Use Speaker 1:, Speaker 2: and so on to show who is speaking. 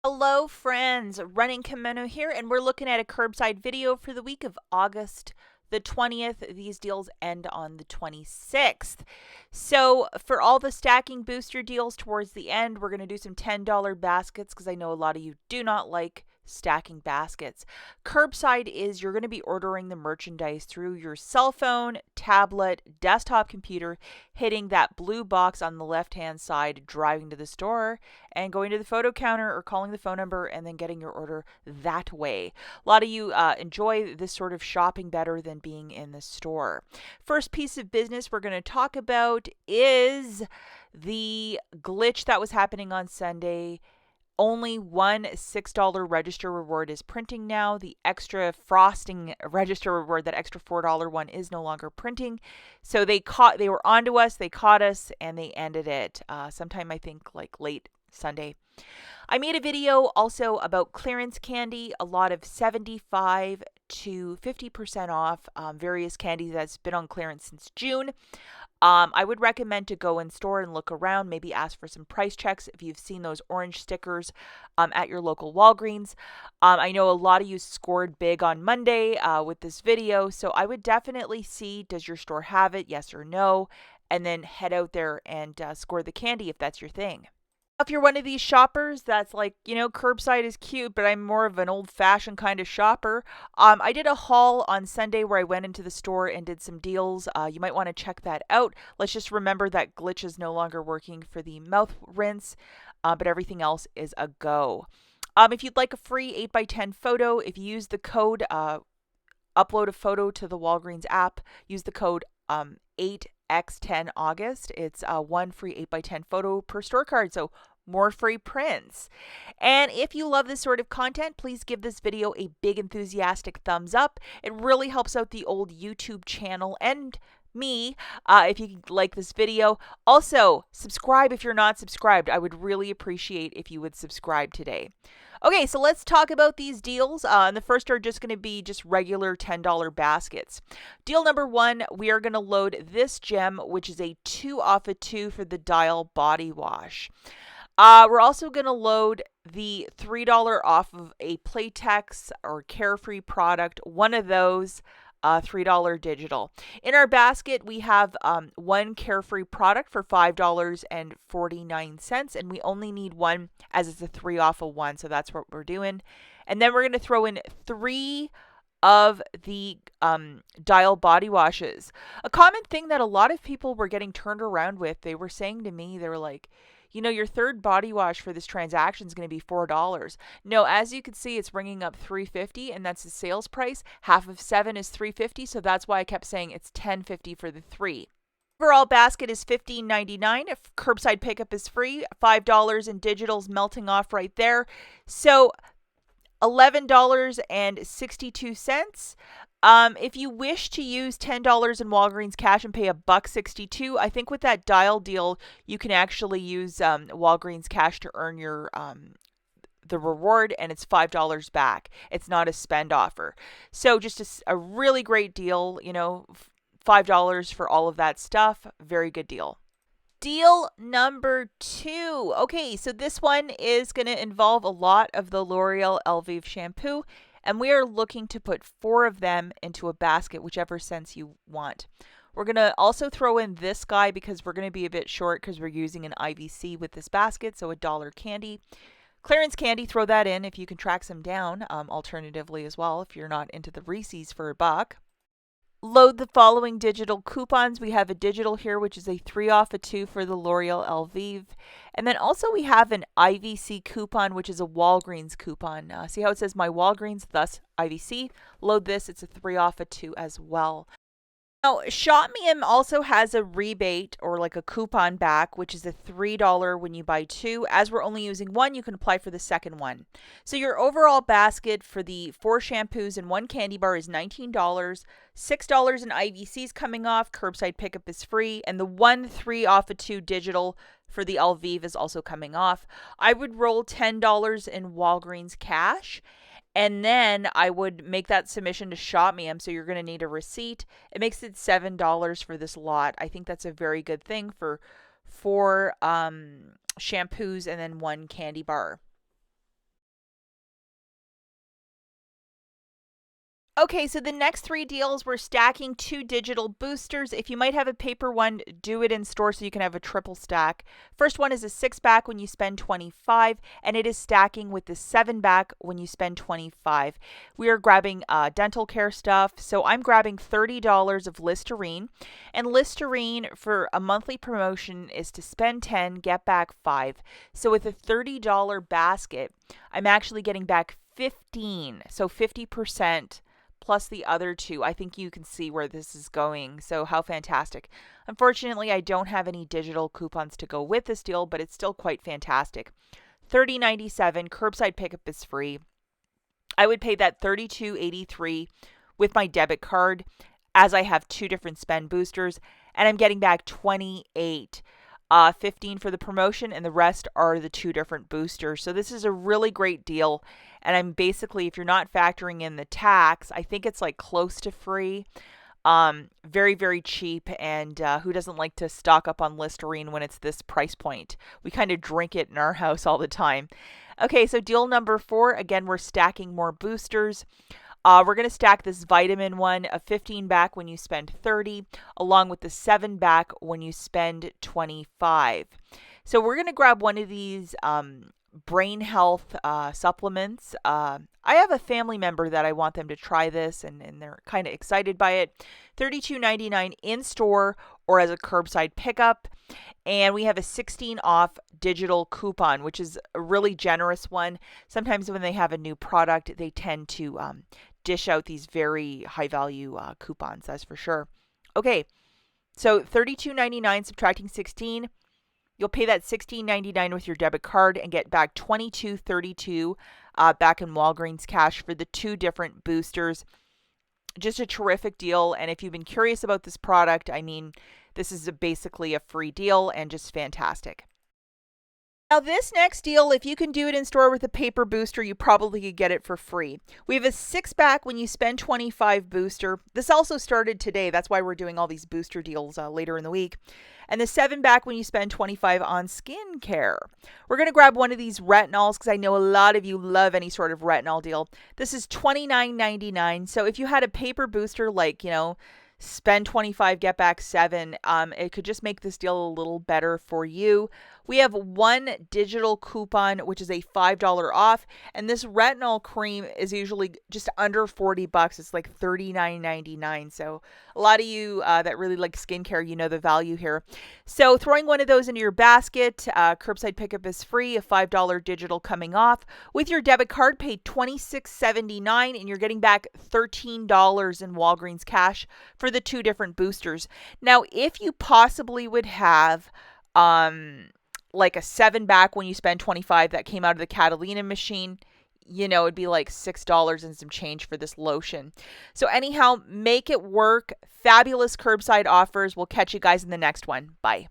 Speaker 1: Hello friends, Running Kimono here, and we're looking at a curbside video for the week of August the 20th. These deals end on the 26th. So for all the stacking booster deals towards the end, we're going to do some $10 baskets because I know a lot of you do not like stacking baskets. Curbside is you're going to be ordering the merchandise through your cell phone, tablet, desktop computer, hitting that blue box on the left-hand side, driving to the store, and going to the photo counter or calling the phone number and then getting your order that way. A lot of you enjoy this sort of shopping better than being in the store. First piece of business we're going to talk about is the glitch that was happening on Sunday. Only one $6 register reward is printing now. The extra frosting register reward, that extra $4 one, is no longer printing. So they were onto us, they caught us, and they ended it sometime, I think, like late Sunday. I made a video also about clearance candy, a lot of 75 to 50% off various candies that's been on clearance since June. I would recommend to go in store and look around, maybe ask for some price checks if you've seen those orange stickers at your local Walgreens. I know a lot of you scored big on Monday with this video, so I would definitely see, does your store have it, yes or no, and then head out there and score the candy if that's your thing. If you're one of these shoppers that's like, curbside is cute, but I'm more of an old-fashioned kind of shopper. I did a haul on Sunday where I went into the store and did some deals. You might want to check that out. Let's just remember that glitch is no longer working for the mouth rinse, but everything else is a go. If you'd like a free 8x10 photo, if you use the code, upload a photo to the Walgreens app, use the code 8x10 August. It's one free 8x10 photo per store card, so more free prints. And if you love this sort of content, please give this video a big enthusiastic thumbs up. It really helps out the old YouTube channel and me if you like this video. Also, subscribe if you're not subscribed. I would really appreciate if you would subscribe today. Okay, so let's talk about these deals. And the first are just going to be just regular $10 baskets. Deal number one, we are going to load this gem, which is a 2 off of 2 for the Dial body wash. We're also going to load the $3 off of a Playtex or Carefree product, one of those. $3 digital. In our basket, we have one Carefree product for $5.49, and we only need one as it's a 3 off of 1, so that's what we're doing. And then we're going to throw in 3 of the Dial body washes. A common thing that a lot of people were getting turned around with, they were saying to me, they were like, your third body wash for this transaction is going to be $4. No, as you can see, it's bringing up $3.50, and that's the sales price. Half of 7 is $3.50, so that's why I kept saying it's $10.50 for the 3. Overall basket is $15.99. If curbside pickup is free, $5 in digital's melting off right there. So $11.62. If you wish to use $10 in Walgreens cash and pay $1.62, I think with that Dial deal, you can actually use Walgreens cash to earn your the reward, and it's $5 back. It's not a spend offer. So just a really great deal, $5 for all of that stuff. Very good deal. Deal number 2. Okay, so this one is going to involve a lot of the L'Oreal Elvive shampoo, and we are looking to put 4 of them into a basket, whichever sense you want. We're going to also throw in this guy because we're going to be a bit short because we're using an IVC with this basket, so $1 candy. Clearance candy, throw that in if you can track some down, alternatively as well, if you're not into the Reese's for $1. Load the following digital coupons. We have a digital here, which is a 3 off of 2 for the L'Oreal Elvive. And then also we have an IVC coupon, which is a Walgreens coupon. See how it says My Walgreens, thus IVC? Load this. It's a 3 off of 2 as well. Now, Shopmium also has a rebate or like a coupon back, which is a $3 when you buy 2. As we're only using 1, you can apply for the second one. So your overall basket for the 4 shampoos and 1 candy bar is $19. $6 in IVCs coming off. Curbside pickup is free. And the 1 3 off of 2 digital for the Elvive is also coming off. I would roll $10 in Walgreens cash. And then I would make that submission to Shopmium, so you're going to need a receipt. It makes it $7 for this lot. I think that's a very good thing for 4 shampoos and then 1 candy bar. Okay, so the next three deals, we're stacking two digital boosters. If you might have a paper one, do it in store so you can have a triple stack. First one is a 6-pack when you spend 25, and it is stacking with the 7-pack when you spend 25. We are grabbing dental care stuff, so I'm grabbing $30 of Listerine, and Listerine for a monthly promotion is to spend 10, get back 5. So with a $30 basket, I'm actually getting back 15, so 50% plus the other two. I think you can see where this is going. So how fantastic. Unfortunately, I don't have any digital coupons to go with this deal, but it's still quite fantastic. $30.97, curbside pickup is free. I would pay that $32.83 with my debit card, as I have two different spend boosters, and I'm getting back 28. 15 for the promotion, and the rest are the two different boosters. So this is a really great deal. And I'm basically, if you're not factoring in the tax, I think it's like close to free. Very, very cheap. And who doesn't like to stock up on Listerine when it's this price point? We kind of drink it in our house all the time. Okay, so deal number 4. Again, we're stacking more boosters. We're going to stack this vitamin one, a 15-pack when you spend 30, along with the 7-pack when you spend 25. So we're going to grab one of these brain health supplements. I have a family member that I want them to try this, and they're kind of excited by it. $32.99 in store or as a curbside pickup. And we have a 16 off digital coupon, which is a really generous one. Sometimes when they have a new product, they tend to dish out these very high value coupons, that's for sure. Okay, so $32.99 subtracting 16. You'll pay that $16.99 with your debit card and get back $22.32 back in Walgreens cash for the two different boosters. Just a terrific deal. And if you've been curious about this product, I mean, this is basically a free deal and just fantastic. Now this next deal, if you can do it in store with a paper booster, you probably could get it for free. We have a 6-pack when you spend 25 booster. This also started today. That's why we're doing all these booster deals later in the week. And the 7-pack when you spend 25 on skincare. We're going to grab one of these retinols because I know a lot of you love any sort of retinol deal. This is $29.99. So if you had a paper booster like, spend 25, get back 7, it could just make this deal a little better for you. We have one digital coupon, which is a $5 off, and this retinol cream is usually just under $40. It's like $39.99. So a lot of you that really like skincare, you know the value here. So throwing one of those into your basket, curbside pickup is free, a $5 digital coming off. With your debit card, pay $26.79, and you're getting back $13 in Walgreens cash for the two different boosters. Now, if you possibly would have like a 7-pack when you spend 25 that came out of the Catalina machine, it'd be like $6 and some change for this lotion. So anyhow, make it work. Fabulous curbside offers. We'll catch you guys in the next one. Bye.